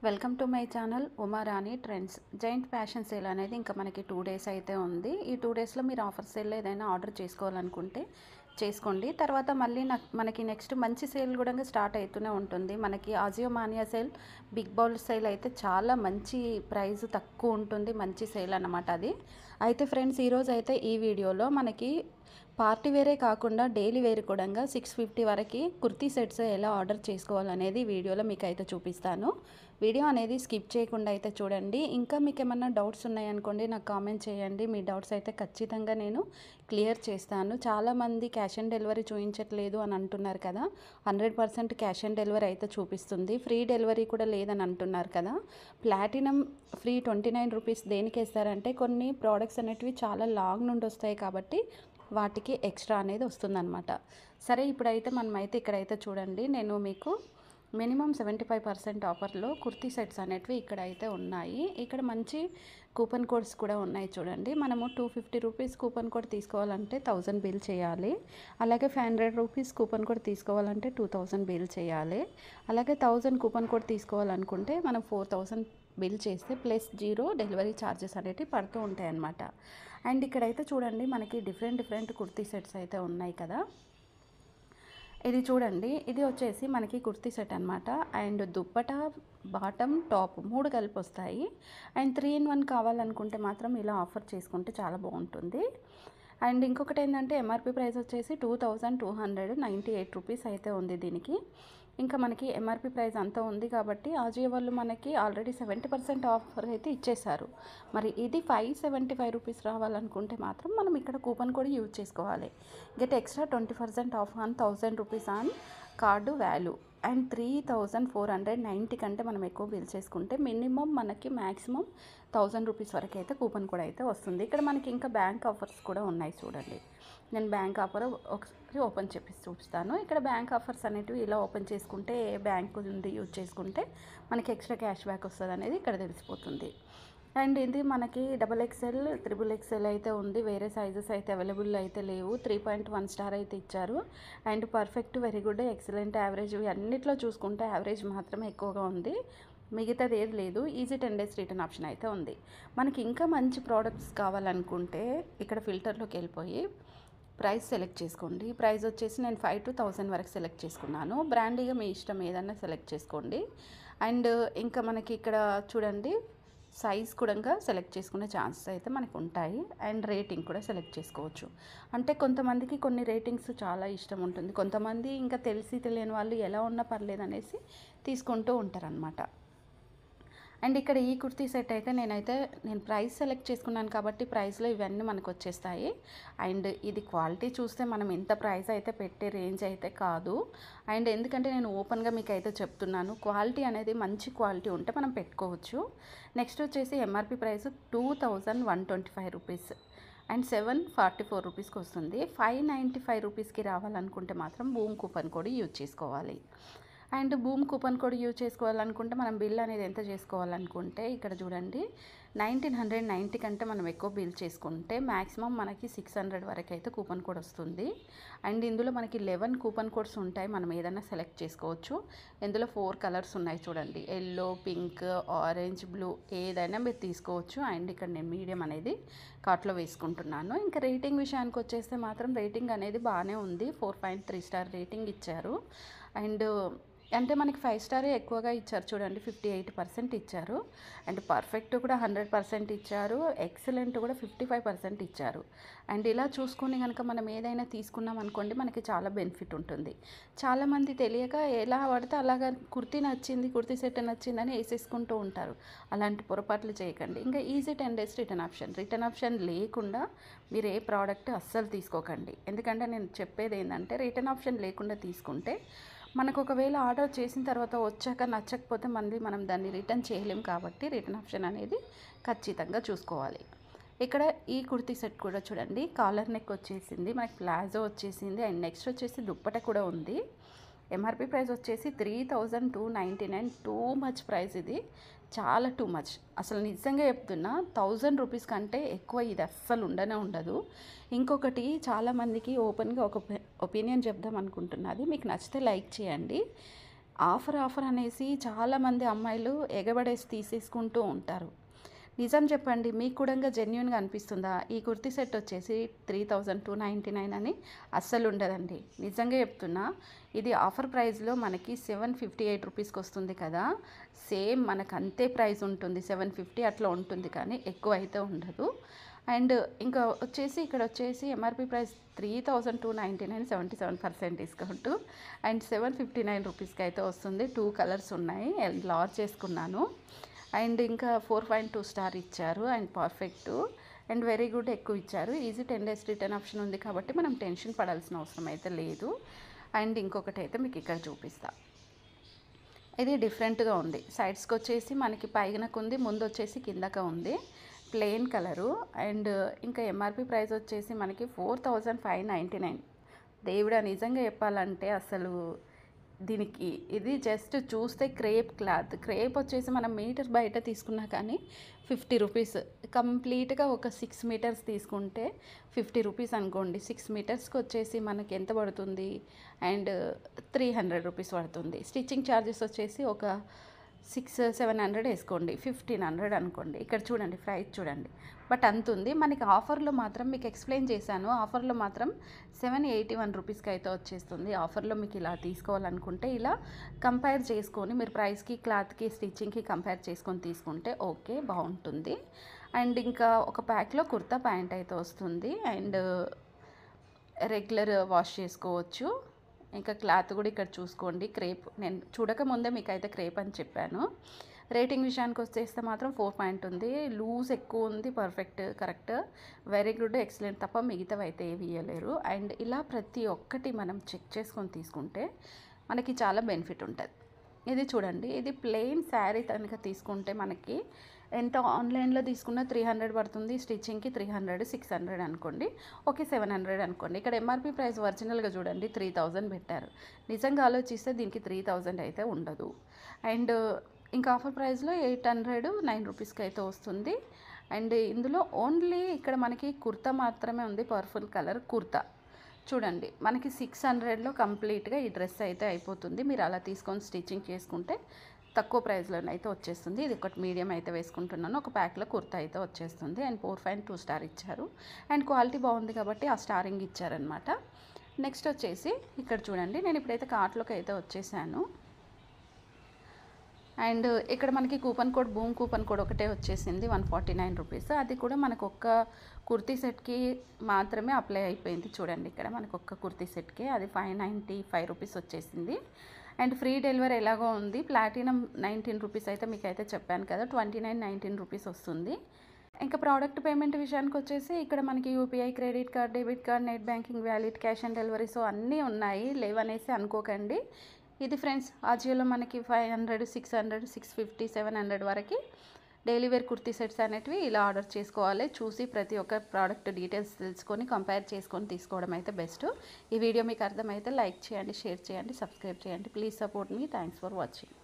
Welcome to my channel Uma Rani trends. Giant fashion sale అనేది ఇంకా మనకి 2 డేస్ అయితే ఉంది. ఈ 2 డేస్లో మీరు ఆఫర్ సేల్లో ఏదైనా ఆర్డర్ చేసుకోవాలనుకుంటే చేసుకోండి. తర్వాత మళ్ళీ మనకి నెక్స్ట్ మంచి సేల్ కూడా స్టార్ట్ అవుతూనే ఉంటుంది. మనకి Ajio mania sale, big bold sale అయితే చాలా మంచి ప్రైస్ తక్కువ ఉంటుంది. మంచి సేల్ అన్నమాట అది. అయితే ఫ్రెండ్స్, ఈరోజు అయితే ఈ వీడియోలో మనకి పార్టీ వేరే కాకుండా డైలీ వేర్ కూడా 650 వరకు కుర్తీ సెట్స్ ఎలా ఆర్డర్ చేసుకోవాలనేది వీడియోలో మీకు అయితే చూపిస్తాను. వీడియో అనేది స్కిప్ చేయకుండా అయితే చూడండి. ఇంకా మీకు ఏమన్నా డౌట్స్ ఉన్నాయనుకోండి, నాకు కామెంట్ చేయండి. మీ డౌట్స్ అయితే ఖచ్చితంగా నేను క్లియర్ చేస్తాను. చాలామంది క్యాష్ ఆన్ డెలివరీ చూపించట్లేదు అని అంటున్నారు కదా. 100% క్యాష్ ఆన్ డెలివరీ అయితే చూపిస్తుంది. ఫ్రీ డెలివరీ కూడా లేదని అంటున్నారు కదా. ప్లాటినం ఫ్రీ 29 రూపీస్ దేనికి వేస్తారంటే, కొన్ని ప్రోడక్ట్స్ అనేటివి చాలా లాంగ్ నుండి వస్తాయి కాబట్టి వాటికి ఎక్స్ట్రా అనేది వస్తుందన్నమాట. సరే, ఇప్పుడైతే మనమైతే ఇక్కడైతే చూడండి, నేను మీకు మినిమం 75% ఆఫర్లో కుర్తీ సెట్స్ అనేటివి ఇక్కడైతే ఉన్నాయి. ఇక్కడ మంచి కూపన్ కోడ్స్ కూడా ఉన్నాయి చూడండి. మనము 250 రూపీస్ కూపన్ కోడ్ తీసుకోవాలంటే 1000 బిల్ చేయాలి. అలాగే 500 రూపీస్ కూపన్ కోడ్ తీసుకోవాలంటే 2000 బిల్ చేయాలి. అలాగే 1000 కూపన్ కోడ్ తీసుకోవాలనుకుంటే మనం 4000 బిల్ చేస్తే ప్లస్ 0 డెలివరీ ఛార్జెస్ అనేటివి పడుతూ ఉంటాయి అన్నమాట. అండ్ ఇక్కడైతే చూడండి, మనకి డిఫరెంట్ కుర్తీ సెట్స్ అయితే ఉన్నాయి కదా. ఇది చూడండి, ఇది వచ్చేసి మనకి కుర్తీ సెట్ అనమాట. అండ్ దుప్పటా, బాటమ్, టాప్ 3 కలిపి వస్తాయి. అండ్ 3 in 1 కావాలనుకుంటే మాత్రం ఇలా ఆఫర్ చేసుకుంటే చాలా బాగుంటుంది. అండ్ ఇంకొకటి ఏంటంటే, ఎంఆర్పి ప్రైస్ వచ్చేసి 2298 రూపీస్ అయితే ఉంది దీనికి. ఇంకా మనకి ఎంఆర్పి ప్రైస్ అంతా ఉంది కాబట్టి ఆజియో వాళ్ళు మనకి ఆల్రెడీ 70% ఆఫర్ అయితే ఇచ్చేశారు. మరి ఇది 575 రూపీస్ రావాలనుకుంటే మాత్రం మనం ఇక్కడ కూపన్ కోడ్ యూజ్ చేసుకోవాలి. Get extra 20% of on 1000 rupees on card value. And 3490 కంటే మనం ఎక్కువ బిల్ చేసుకుంటే మినిమం మనకి మ్యాక్సిమం 1000 రూపీస్ వరకు అయితే కూపన్ కోడ్ అయితే వస్తుంది. ఇక్కడ మనకి ఇంకా బ్యాంక్ ఆఫర్స్ కూడా ఉన్నాయి చూడండి. నేను బ్యాంక్ ఆఫర్ ఒకసారి ఓపెన్ చేసి చూపిస్తాను. ఇక్కడ బ్యాంక్ ఆఫర్స్ అనేటివి ఇలా ఓపెన్ చేసుకుంటే, ఏ బ్యాంక్ నుండి యూజ్ చేసుకుంటే మనకి ఎక్స్ట్రా క్యాష్ బ్యాక్ వస్తుంది అనేది ఇక్కడ తెలిసిపోతుంది. అండ్ ఇది మనకి XXL, XXXL అయితే ఉంది. వేరే సైజెస్ అయితే అవైలబుల్ అయితే లేవు. 3.1 స్టార్ అయితే ఇచ్చారు. And perfect, very good, excellent, average అన్నిట్లో చూసుకుంటే యావరేజ్ మాత్రమే ఎక్కువగా ఉంది. మిగతాది ఏది లేదు. ఈజీ 10 days రిటర్న్ ఆప్షన్ అయితే ఉంది. మనకి ఇంకా మంచి ప్రోడక్ట్స్ కావాలనుకుంటే ఇక్కడ ఫిల్టర్లోకి వెళ్ళిపోయి ప్రైస్ సెలెక్ట్ చేసుకోండి. ప్రైస్ వచ్చేసి నేను 5 to 1000 వరకు సెలెక్ట్ చేసుకున్నాను. బ్రాండ్గా మీ ఇష్టం ఏదన్నా సెలెక్ట్ చేసుకోండి. అండ్ ఇంకా మనకి ఇక్కడ చూడండి, సైజ్ కూడా సెలెక్ట్ చేసుకునే ఛాన్సెస్ అయితే మనకు ఉంటాయి. అండ్ రేటింగ్ కూడా సెలెక్ట్ చేసుకోవచ్చు. అంటే కొంతమందికి కొన్ని రేటింగ్స్ చాలా ఇష్టం ఉంటుంది. కొంతమంది ఇంకా తెలియని వాళ్ళు ఎలా ఉన్నా పర్లేదు అనేసి తీసుకుంటూ ఉంటారనమాట. అండ్ ఇక్కడ ఈ కుర్తీ సెట్ అయితే నేను ప్రైస్ సెలెక్ట్ చేసుకున్నాను కాబట్టి ప్రైస్లో ఇవన్నీ మనకు వచ్చేస్తాయి. అండ్ ఇది క్వాలిటీ చూస్తే మనం ఇంత ప్రైస్ అయితే పెట్టే రేంజ్ అయితే కాదు. అండ్ ఎందుకంటే నేను ఓపెన్గా మీకు అయితే చెప్తున్నాను, క్వాలిటీ అనేది మంచి క్వాలిటీ ఉంటే మనం పెట్టుకోవచ్చు. నెక్స్ట్ వచ్చేసి ఎంఆర్పి ప్రైస్ 2125 రూపీస్ అండ్ 744 రూపీస్కి వస్తుంది. 595 రూపీస్కి రావాలనుకుంటే మాత్రం బూమ్ కూపన్ కోడ్ యూజ్ చేసుకోవాలి. And boom coupon code use చేసుకోవాలనుకుంటే మనం బిల్ అనేది ఎంత చేసుకోవాలనుకుంటే ఇక్కడ చూడండి, 1990 కంటే మనం ఎక్కువ బిల్ చేసుకుంటే మ్యాక్సిమం మనకి 600 వరకు అయితే కూపన్ కోడ్ వస్తుంది. అండ్ ఇందులో మనకి 11 కూపన్ కోడ్స్ ఉంటాయి. మనం ఏదైనా సెలెక్ట్ చేసుకోవచ్చు. ఇందులో 4 కలర్స్ ఉన్నాయి చూడండి, ఎల్లో, పింక్, ఆరెంజ్, బ్లూ, ఏదైనా మీరు తీసుకోవచ్చు. అండ్ ఇక్కడ నేను మీడియం అనేది కార్ట్లో వేసుకుంటున్నాను. ఇంకా రేటింగ్ విషయానికి వచ్చేస్తే మాత్రం రేటింగ్ అనేది బాగానే ఉంది. 4.3 స్టార్ రేటింగ్ ఇచ్చారు. అండ్ అంటే మనకి 5 స్టారే ఎక్కువగా ఇచ్చారు చూడండి, 58% ఇచ్చారు. అండ్ పర్ఫెక్ట్ కూడా 100% ఇచ్చారు. ఎక్సలెంట్ కూడా 55% ఇచ్చారు. అండ్ ఇలా చూసుకొని కనుక మనం ఏదైనా తీసుకున్నాం అనుకోండి, మనకి చాలా బెనిఫిట్ ఉంటుంది. చాలామంది తెలియక ఎలా పడితే అలాగా కుర్తీ నచ్చింది, కుర్తీ సెట్ నచ్చిందని వేసేసుకుంటూ ఉంటారు. అలాంటి పొరపాట్లు చేయకండి. ఇంకా ఈజీ 10 days రిటర్న్ ఆప్షన్ లేకుండా మీరు ఏ ప్రోడక్ట్ అస్సలు తీసుకోకండి. ఎందుకంటే నేను చెప్పేది ఏంటంటే, రిటర్న్ ఆప్షన్ లేకుండా తీసుకుంటే మనకు ఒకవేళ ఆర్డర్ చేసిన తర్వాత వచ్చాక నచ్చకపోతే మళ్ళీ మనం దాన్ని రిటర్న్ చేయలేం కాబట్టి రిటర్న్ ఆప్షన్ అనేది ఖచ్చితంగా చూసుకోవాలి. ఇక్కడ ఈ కుర్తీ సెట్ కూడా చూడండి, కాలర్ నెక్ వచ్చేసింది, మనకి ప్లాజో వచ్చేసింది. అండ్ నెక్స్ట్ వచ్చేసి దుప్పట కూడా ఉంది. ఎంఆర్పి ప్రైస్ వచ్చేసి 3299. టూ మచ్ ప్రైస్, ఇది చాలా టూ మచ్. అసలు నిజంగా చెప్తున్నా, 1000 రూపీస్ కంటే ఎక్కువ ఇది అస్సలు ఉండదు. ఇంకొకటి, చాలామందికి ఓపెన్గా ఒక ఒపీనియన్ చెప్దాం అనుకుంటున్నది, మీకు నచ్చితే లైక్ చేయండి. ఆఫర్ ఆఫర్ అనేసి చాలామంది అమ్మాయిలు ఎగబడేసి తీసేసుకుంటూ ఉంటారు. నిజం చెప్పండి, మీకు కూడా జెన్యున్గా అనిపిస్తుందా? ఈ కుర్తీ సెట్ వచ్చేసి 3299 అని అస్సలు ఉండదండి. నిజంగా చెప్తున్నా, ఇది ఆఫర్ ప్రైస్లో మనకి 758 రూపీస్కి వస్తుంది కదా. సేమ్ మనకు అంతే ప్రైస్ ఉంటుంది, 750 అట్లా ఉంటుంది, కానీ ఎక్కువ అయితే ఉండదు. అండ్ ఇంకా వచ్చేసి ఇక్కడ వచ్చేసి ఎంఆర్పి ప్రైస్ 3299, 77% డిస్కౌంట్ అండ్ 759 రూపీస్కి అయితే వస్తుంది. 2 కలర్స్ ఉన్నాయి, లార్జ్ చేసుకున్నాను. అండ్ ఇంకా 4.2 స్టార్ ఇచ్చారు and perfect and very good ఎక్కువ ఇచ్చారు. ఈజీ 10 days రిటర్న్ ఆప్షన్ ఉంది కాబట్టి మనం టెన్షన్ పడాల్సిన అవసరం అయితే లేదు. అండ్ ఇంకొకటి అయితే మీకు ఇక్కడ చూపిస్తా. ఇది డిఫరెంట్గా ఉంది. సైడ్స్కి వచ్చేసి మనకి పైనకు ఉంది, ముందు వచ్చేసి కిందక ఉంది, ప్లెయిన్ కలరు. అండ్ ఇంకా ఎంఆర్పి ప్రైస్ వచ్చేసి మనకి 4599. దేవుడా, నిజంగా చెప్పాలంటే అసలు దీనికి ఇది జస్ట్ చూస్తే క్రేప్ క్లాత్. క్రేప్ వచ్చేసి మనం మీటర్ బయట తీసుకున్నా కానీ 50 రూపీస్. కంప్లీట్గా ఒక 6 మీటర్స్ తీసుకుంటే 50 రూపీస్ అనుకోండి. 6 మీటర్స్కి వచ్చేసి మనకి ఎంత పడుతుంది? అండ్ 300 రూపీస్ పడుతుంది. స్టిచ్చింగ్ ఛార్జెస్ వచ్చేసి ఒక 600-700 వేసుకోండి, 1500 అనుకోండి. ఇక్కడ చూడండి, ప్రైస్ చూడండి, బట్ అంత ఉంది. మనకి ఆఫర్లో మాత్రం మీకు ఎక్స్ప్లెయిన్ చేశాను, ఆఫర్లో మాత్రం 781 రూపీస్కి అయితే వచ్చేస్తుంది. ఆఫర్లో మీకు ఇలా తీసుకోవాలనుకుంటే ఇలా కంపేర్ చేసుకొని మీరు ప్రైస్కి, క్లాత్కి, స్టిచ్చింగ్కి కంపేర్ చేసుకొని తీసుకుంటే ఓకే, బాగుంటుంది. అండ్ ఇంకా ఒక ప్యాక్లో కుర్తా ప్యాంట్ అయితే వస్తుంది అండ్ రెగ్యులర్ వాష్ చేసుకోవచ్చు. ఇంకా క్లాత్ కూడా ఇక్కడ చూసుకోండి, క్రేప్. నేను చూడకముందే మీకు అయితే క్రేప్ అని చెప్పాను. రేటింగ్ విషయానికి వచ్చేస్తే మాత్రం 4 ఉంది. లూజ్ ఎక్కువ ఉంది, perfect, correct, very good, excellent తప్ప మిగతావి అయితే ఏవి ఇవ్వలేరు. అండ్ ఇలా ప్రతి ఒక్కటి మనం చెక్ చేసుకొని తీసుకుంటే మనకి చాలా బెనిఫిట్ ఉంటుంది. ఇది చూడండి, ఇది ప్లెయిన్ శారీ కనుక తీసుకుంటే మనకి ఎంత ఆన్లైన్లో తీసుకున్న 300 పడుతుంది, స్టిచ్చింగ్కి 300, 600 అనుకోండి, ఓకే 700 అనుకోండి. ఇక్కడ ఎంఆర్పి ప్రైస్ ఒరిజినల్గా చూడండి 3000 పెట్టారు. నిజంగా ఆలోచిస్తే దీనికి 3000 అయితే ఉండదు. అండ్ ఇంకా ఆఫర్ ప్రైస్లో 809 రూపీస్కి అయితే వస్తుంది. అండ్ ఇందులో ఓన్లీ ఇక్కడ మనకి కుర్తా మాత్రమే ఉంది, పర్పుల్ కలర్ కుర్తా. చూడండి, మనకి 600లో కంప్లీట్గా ఈ డ్రెస్ అయితే అయిపోతుంది. మీరు అలా తీసుకొని స్టిచ్చింగ్ చేసుకుంటే తక్కువ ప్రైస్లోనే అయితే వచ్చేస్తుంది. ఇది ఒకటి మీడియం అయితే వేసుకుంటున్నాను. ఒక ప్యాక్లో కుర్తా అయితే వచ్చేస్తుంది అండ్ 4.2 స్టార్ ఇచ్చారు అండ్ క్వాలిటీ బాగుంది కాబట్టి ఆ స్టారింగ్ ఇచ్చారనమాట. నెక్స్ట్ వచ్చేసి ఇక్కడ చూడండి, నేను ఇప్పుడైతే కార్ట్లోకి అయితే వచ్చేసాను. అండ్ ఇక్కడ మనకి coupon code, boom coupon code ఒకటే వచ్చేసింది, 149 రూపీస్. అది కూడా మనకు ఒక్క కుర్తీ సెట్కి మాత్రమే అప్లై అయిపోయింది. చూడండి, ఇక్కడ మనకు ఒక్క కుర్తీ సెట్కి అది 595 రూపీస్ వచ్చేసింది. అండ్ ఫ్రీ డెలివరీ ఎలాగో ఉంది. ప్లాటినం 19 రూపీస్ అయితే మీకు అయితే చెప్పాను కదా, 19 రూపీస్ వస్తుంది. ఇంకా ప్రోడక్ట్ పేమెంట్ విషయానికి వచ్చేసి ఇక్కడ మనకి UPI, credit card, debit card, net banking, valid, cash on delivery, so అన్నీ ఉన్నాయి, లేవనేసి అనుకోకండి. ఇది ఫ్రెండ్స్, ఆజియోలో మనకి 500, 600, 650, 700 వరకు డైలీ వేర్ కుర్తీ సెట్స్ అనేటివి ఇలా ఆర్డర్ చేసుకోవాలి. చూసి ప్రతి ఒక్క ప్రోడక్ట్ డీటెయిల్స్ తెలుసుకొని కంపేర్ చేసుకొని తీసుకోవడం అయితే బెస్ట్. ఈ వీడియో మీకు అర్థమైతే లైక్ చేయండి, షేర్ చేయండి, సబ్స్క్రైబ్ చేయండి. Please support me. Thanks for watching.